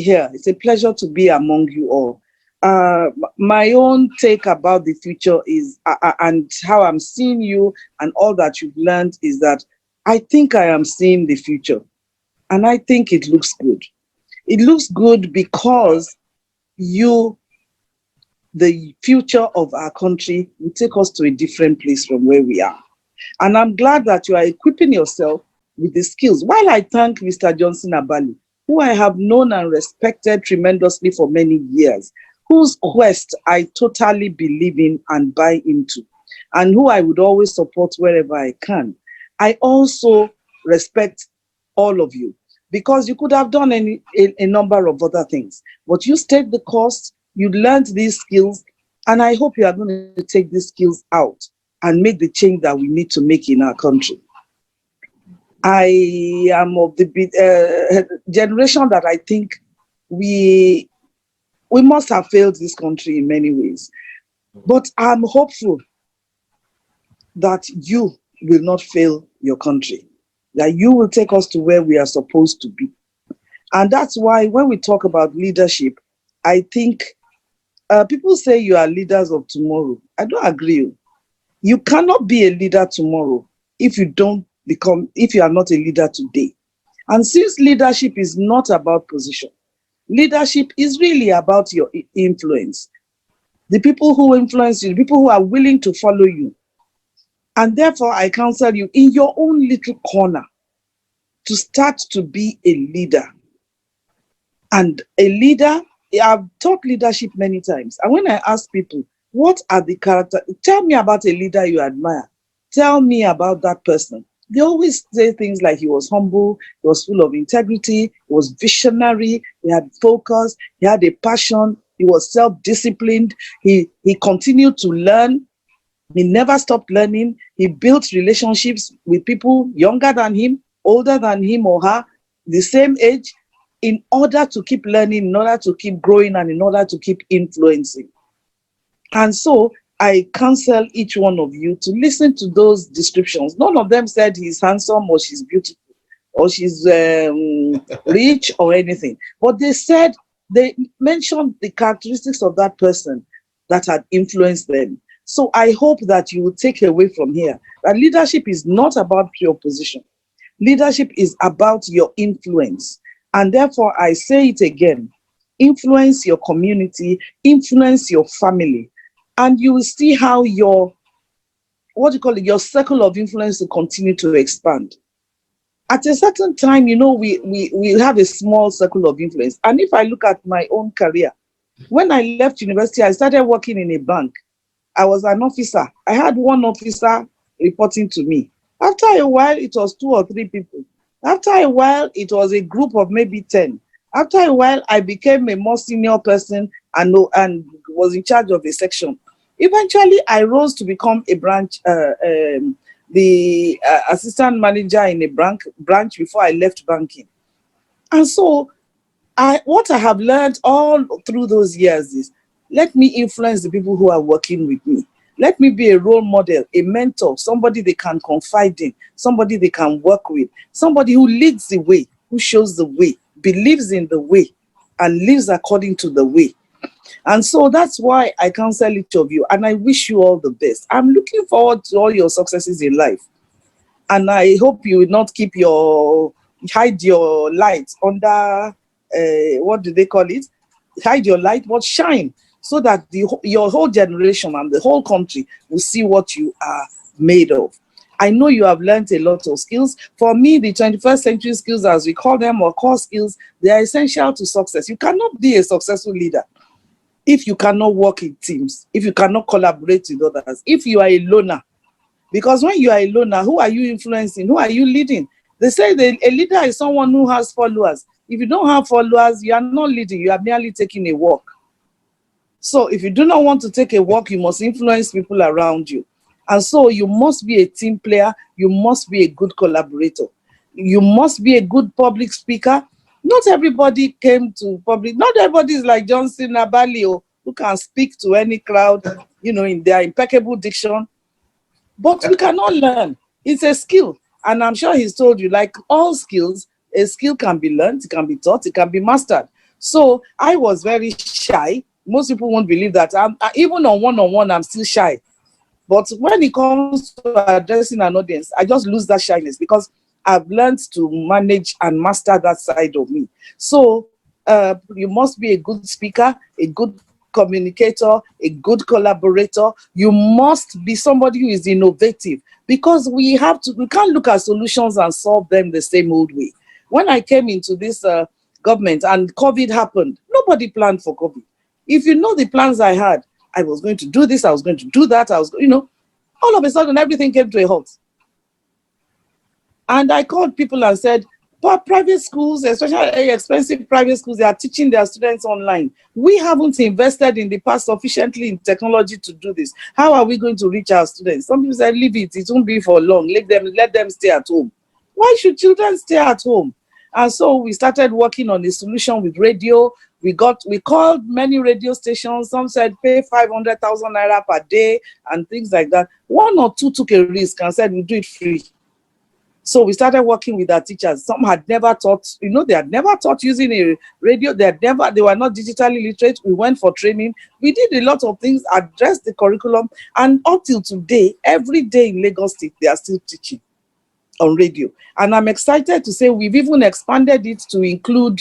here. It's a pleasure to be among you all. My own take about the future is, and how I'm seeing you and all that you've learned is that I think I am seeing the future. And I think it looks good. It looks good because the future of our country will take us to a different place from where we are. And I'm glad that you are equipping yourself with the skills. While I thank Mr. Johnson Abali, who I have known and respected tremendously for many years, whose quest I totally believe in and buy into, and who I would always support wherever I can, I also respect all of you, because you could have done a number of other things, but you stayed the course, you learned these skills, and I hope you are going to take these skills out and make the change that we need to make in our country. I am of the generation that I think we must have failed this country in many ways, but I'm hopeful that you will not fail your country, that you will take us to where we are supposed to be. And that's why when we talk about leadership, I think people say you are leaders of tomorrow. I don't agree. You cannot be a leader tomorrow if you are not a leader today. And since leadership is not about position, leadership is really about your influence. The people who influence you, the people who are willing to follow you. And therefore, I counsel you in your own little corner to start to be a leader. And a leader, I've taught leadership many times. And when I ask people, what are the characters? Tell me about a leader you admire. Tell me about that person. They always say things like he was humble, he was full of integrity, he was visionary, he had focus, he had a passion, he was self-disciplined, he continued to learn. He never stopped learning. He built relationships with people younger than him, older than him or her, the same age, in order to keep learning, in order to keep growing, and in order to keep influencing. And so I counsel each one of you to listen to those descriptions. None of them said he's handsome or she's beautiful or she's rich or anything. But they mentioned the characteristics of that person that had influenced them. So I hope that you will take away from here that leadership is not about pure position. Leadership is about your influence. And therefore, I say it again, influence your community, influence your family, and you will see how your circle of influence will continue to expand. At a certain time, we have a small circle of influence. And if I look at my own career, when I left university, I started working in a bank. I was an officer. I had one officer reporting to me. After a while, it was 2 or 3 people. After a while, it was a group of maybe 10. After a while, I became a more senior person and was in charge of a section. Eventually, I rose to become a branch, the assistant manager in a branch before I left banking. And so, what I have learned all through those years is, let me influence the people who are working with me. Let me be a role model, a mentor, somebody they can confide in, somebody they can work with, somebody who leads the way, who shows the way, believes in the way, and lives according to the way. And so that's why I counsel each of you, and I wish you all the best. I'm looking forward to all your successes in life. And I hope you will not hide your light under, what do they call it? Hide your light, but shine, so that your whole generation and the whole country will see what you are made of. I know you have learned a lot of skills. For me, the 21st century skills, as we call them, or core skills, they are essential to success. You cannot be a successful leader if you cannot work in teams, if you cannot collaborate with others, if you are a loner. Because when you are a loner, who are you influencing? Who are you leading? They say that a leader is someone who has followers. If you don't have followers, you are not leading. You are merely taking a walk. So if you do not want to take a walk, you must influence people around you. And so you must be a team player. You must be a good collaborator. You must be a good public speaker. Not everybody came to public. Not everybody is like Johnson Abali, who can speak to any crowd, in their impeccable diction. But we cannot learn. It's a skill. And I'm sure he's told you, like all skills, a skill can be learned, it can be taught, it can be mastered. So I was very shy. Most people won't believe that. Even on one-on-one, I'm still shy. But when it comes to addressing an audience, I just lose that shyness because I've learned to manage and master that side of me. So you must be a good speaker, a good communicator, a good collaborator. You must be somebody who is innovative, because we can't look at solutions and solve them the same old way. When I came into this government and COVID happened, nobody planned for COVID. If you know the plans I had, I was going to do this, I was going to do that, all of a sudden everything came to a halt. And I called people and said, but private schools, especially expensive private schools, they are teaching their students online. We haven't invested in the past sufficiently in technology to do this. How are we going to reach our students? Some people said, leave it, it won't be for long. Let them stay at home. Why should children stay at home? And so we started working on a solution with radio. We called many radio stations. Some said pay 500,000 naira per day and things like that. One or two took a risk and said, we'll do it free. So we started working with our teachers. Some had never taught, they had never taught using a radio. They were not digitally literate. We went for training. We did a lot of things, addressed the curriculum. And up till today, every day in Lagos State, they are still teaching on radio. And I'm excited to say we've even expanded it to include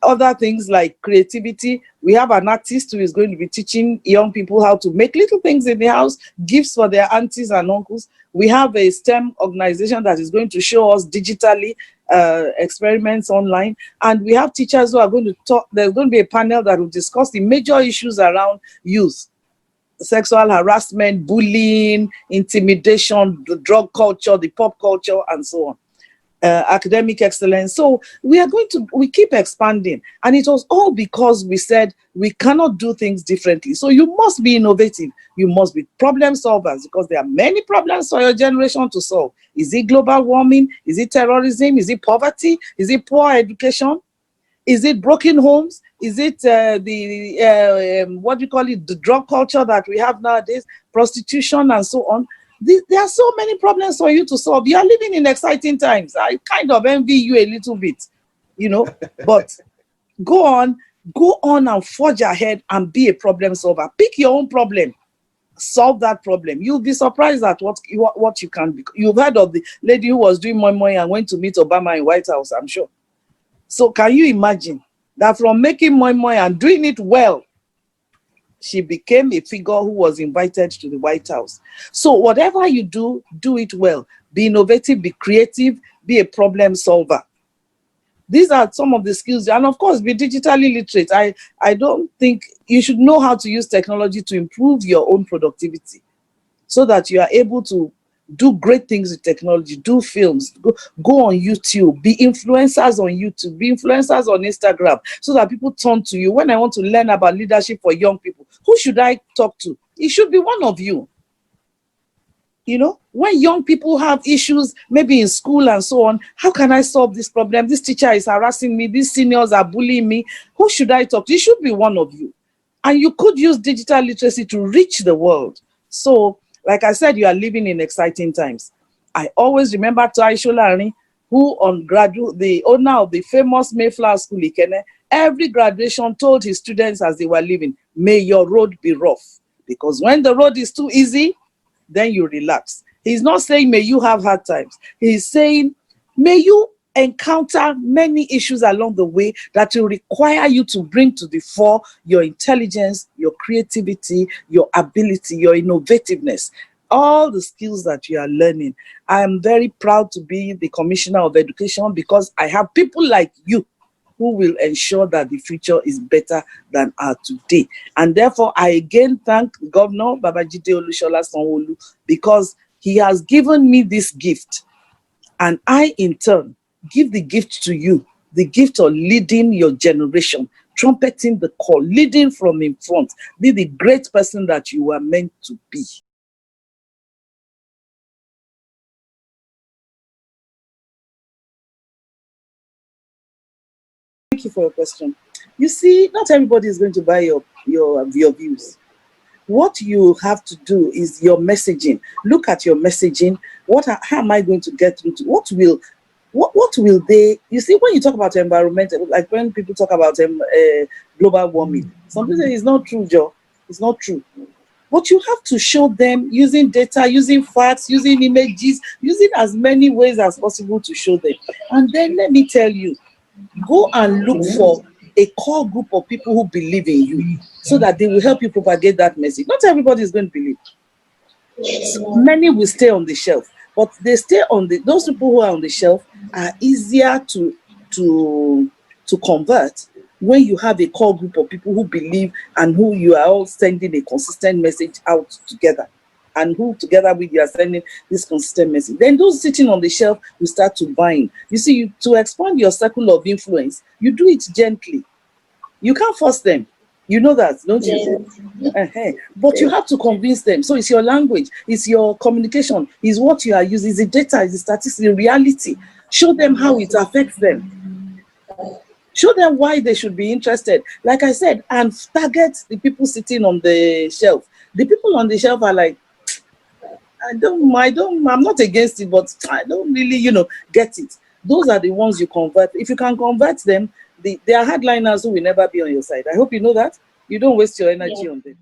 other things like creativity. We have an artist who is going to be teaching young people how to make little things in the house, gifts for their aunties and uncles. We have a STEM organization that is going to show us digitally experiments online. And we have teachers who are going to talk. There's going to be a panel that will discuss the major issues around youth: sexual harassment, bullying, intimidation, the drug culture, the pop culture, and so on. Academic excellence. So we keep expanding. And it was all because we said we cannot do things differently. So you must be innovative. You must be problem solvers, because there are many problems for your generation to solve. Is it global warming? Is it terrorism? Is it poverty? Is it poor education? Is it broken homes? Is it the drug culture that we have nowadays, prostitution and so on? There are so many problems for you to solve. You are living in exciting times. I kind of envy you a little bit, but go on and forge ahead and be a problem solver. Pick your own problem, solve that problem. You'll be surprised at what you can be. You've heard of the lady who was doing moi and went to meet Obama in White House, I'm sure. So can you imagine that from making moi and doing it well, she became a figure who was invited to the White House. So whatever you do, do it well. Be innovative, be creative, be a problem solver. These are some of the skills. And of course, be digitally literate. I don't think you should know how to use technology to improve your own productivity, so that you are able to do great things with technology, do films, go on YouTube, be influencers on YouTube, be influencers on Instagram, so that people turn to you. When I want to learn about leadership for young people, who should I talk to? It should be one of you. When young people have issues, maybe in school and so on, how can I solve this problem? This teacher is harassing me, these seniors are bullying me. Who should I talk to? It should be one of you. And you could use digital literacy to reach the world. So, like I said, you are living in exciting times. I always remember Taisholani, who the owner of the famous Mayflower School, Ikene, every graduation told his students as they were leaving, may your road be rough. Because when the road is too easy, then you relax. He's not saying, may you have hard times. He's saying, may you encounter many issues along the way that will require you to bring to the fore your intelligence, your creativity, your ability, your innovativeness, all the skills that you are learning. I am very proud to be the Commissioner of Education, because I have people like you who will ensure that the future is better than our today. And therefore, I again thank Governor Babajide Olushola Sanwo-Olu, because he has given me this gift. And I, in turn, give the gift to you, the gift of leading your generation, trumpeting the call, leading from in front. Be the great person that you were meant to be. Thank you for your question. You see, not everybody is going to buy your views. What you have to do is your messaging. Look at your messaging. How am I going to get through to? What will they, you see, when you talk about environmental, like when people talk about global warming, some people say it's not true, Joe. It's not true. But you have to show them using data, using facts, using images, using as many ways as possible to show them. And then let me tell you, go and look for a core group of people who believe in you so that they will help you propagate that message. Not everybody is going to believe. Many will stay on the shelf, but they stay on the, those people who are on the shelf are easier to convert when you have a core group of people who believe and who you are all sending a consistent message out together, and who together with you are sending this consistent message. Then those sitting on the shelf will start to bind. You see, to expand your circle of influence, you do it gently. You can't force them. You know that, don't you? But you have to convince them. So it's your language, it's your communication, it's what you are using, it's the data, it's the statistics, the reality. Show them how it affects them. Show them why they should be interested. Like I said, and target the people sitting on the shelf. The people on the shelf are like, I'm not against it, but I don't really, get it. Those are the ones you convert. If you can convert them, there are hardliners who will never be on your side. I hope you know that. You don't waste your energy on them.